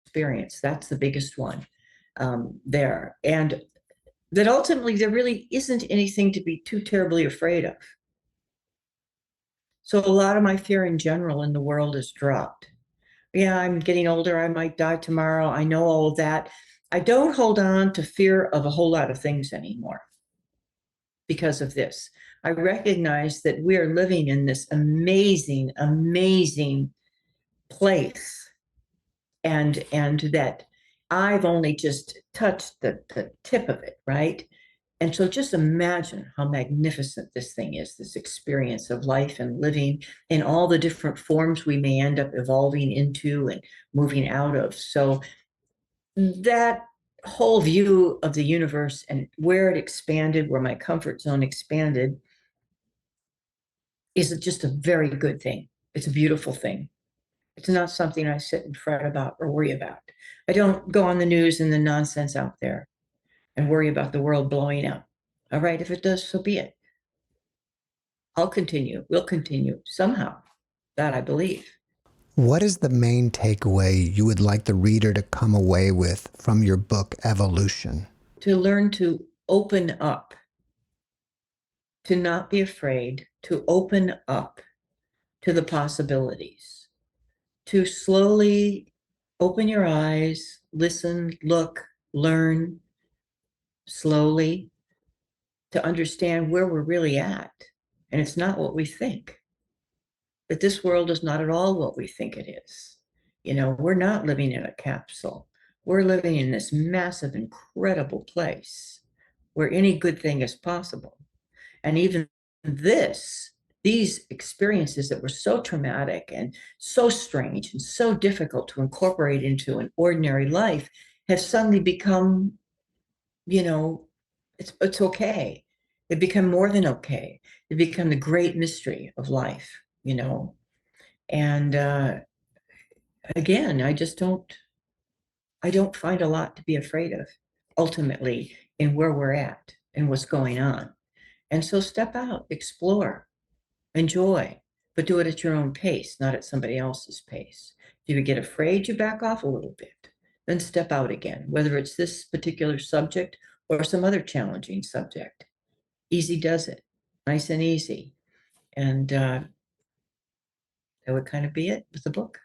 experience. That's the biggest one there. And that ultimately there really isn't anything to be too terribly afraid of. So a lot of my fear in general in the world has dropped. Yeah, I'm getting older. I might die tomorrow. I know all of that. I don't hold on to fear of a whole lot of things anymore because of this. I recognize that we are living in this amazing, amazing place, and that I've only just touched the tip of it, right? And so just imagine how magnificent this thing is, this experience of life and living in all the different forms we may end up evolving into and moving out of. So that whole view of the universe and where it expanded, where my comfort zone expanded, is just a very good thing. It's a beautiful thing. It's not something I sit and fret about or worry about. I don't go on the news and the nonsense out there and worry about the world blowing up. All right, if it does, so be it. I'll continue. We'll continue somehow. That I believe. What is the main takeaway you would like the reader to come away with from your book, Evolution? To learn to open up, to not be afraid, to open up to the possibilities, to slowly open your eyes, listen, look, learn slowly, to understand where we're really at. And it's not what we think. That this world is not at all what we think it is. You know, we're not living in a capsule. We're living in this massive, incredible place where any good thing is possible. And even these experiences that were so traumatic and so strange and so difficult to incorporate into an ordinary life have suddenly become, you know, it's okay. They become more than okay. They become the great mystery of life, you know. And again, I don't find a lot to be afraid of ultimately in where we're at and what's going on. And so step out, explore, enjoy, but do it at your own pace, not at somebody else's pace. If you get afraid, you back off a little bit, then step out again, whether it's this particular subject or some other challenging subject. Easy does it, nice and easy. And that would kind of be it with the book.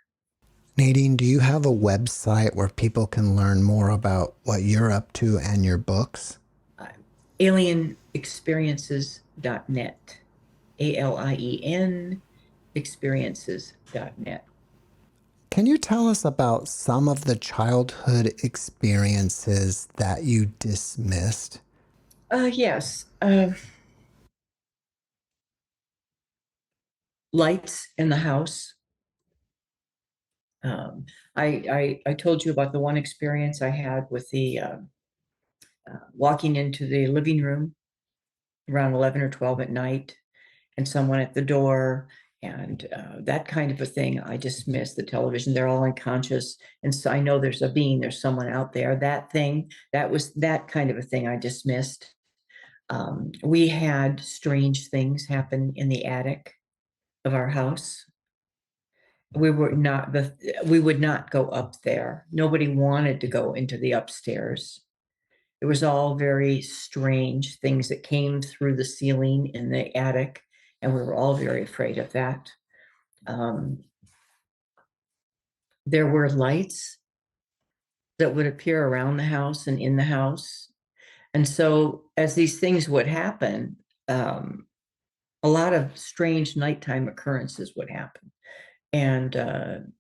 Nadine, do you have a website where people can learn more about what you're up to and your books? Alienexperiences.net, ALIEN experiences.net. Can you tell us about some of the childhood experiences that you dismissed? Yes. Lights in the house. I told you about the one experience I had with the walking into the living room around 11 or 12 at night, and someone at the door, and that kind of a thing I dismiss. The television, they're all unconscious, and so I know there's a being, there's someone out there. That thing, that was that kind of a thing I dismissed. We had strange things happen in the attic of our house. We would not go up there. Nobody wanted to go into the upstairs. It was all very strange things that came through the ceiling in the attic, and we were all very afraid of that. There were lights that would appear around the house and in the house. And so as these things would happen, a lot of strange nighttime occurrences would happen. And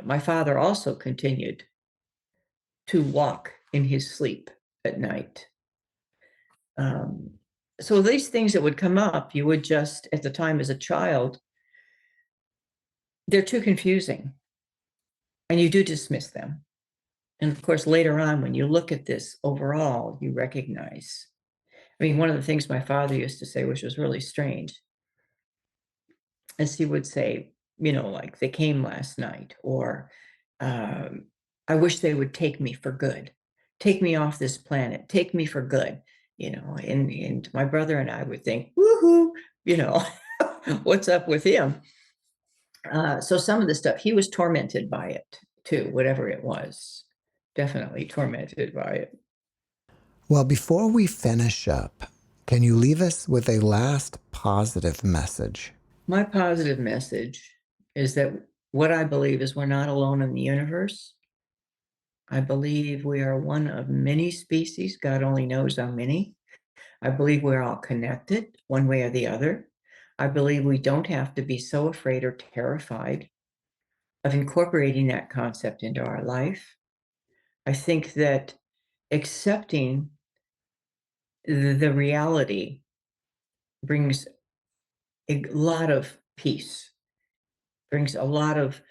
my father also continued to walk in his sleep at night. So these things that would come up, you would just, at the time as a child, they're too confusing, and you do dismiss them. And of course, later on, when you look at this overall, you recognize. I mean, one of the things my father used to say, which was really strange, is he would say, you know, like, they came last night, or I wish they would take me for good. take me off this planet, take me for good, and my brother and I would think, woohoo, what's up with him? So some of the stuff, he was tormented by it too, whatever it was, definitely tormented by it. Well, before we finish up, can you leave us with a last positive message? My positive message is that what I believe is we're not alone in the universe. I believe we are one of many species. God only knows how many. I believe we're all connected one way or the other. I believe we don't have to be so afraid or terrified of incorporating that concept into our life. I think that accepting the reality brings a lot of peace, brings a lot of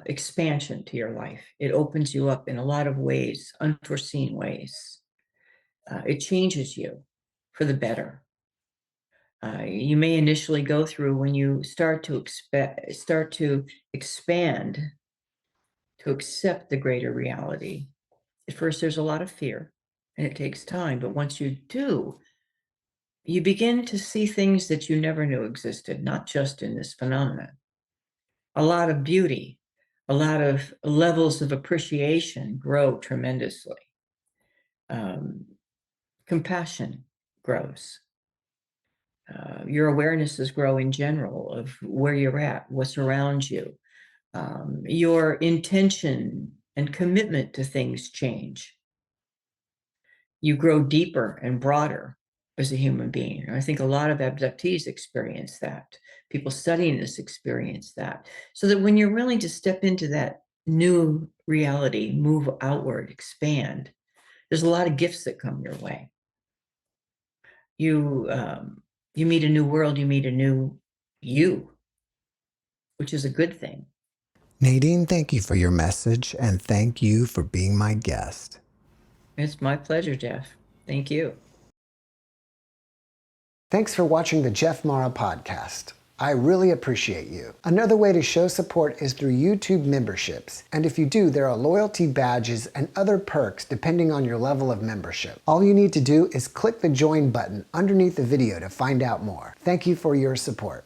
expansion to your life. It opens you up in a lot of ways, unforeseen ways. It changes you for the better. You may initially go through, when you start to expand, to accept the greater reality. At first, there's a lot of fear, and it takes time. But once you do, you begin to see things that you never knew existed, not just in this phenomenon. A lot of beauty, a lot of levels of appreciation grow tremendously. Compassion grows. Your awarenesses grow in general of where you're at, what's around you. Your intention and commitment to things change. You grow deeper and broader as a human being. And I think a lot of abductees experience that. People studying this experience that. So that when you're willing to step into that new reality, move outward, expand, there's a lot of gifts that come your way. You meet a new world, you meet a new you, which is a good thing. Nadine, thank you for your message, and thank you for being my guest. It's my pleasure, Jeff. Thank you. Thanks for watching the JeffMara podcast. I really appreciate you. Another way to show support is through YouTube memberships. And if you do, there are loyalty badges and other perks depending on your level of membership. All you need to do is click the join button underneath the video to find out more. Thank you for your support.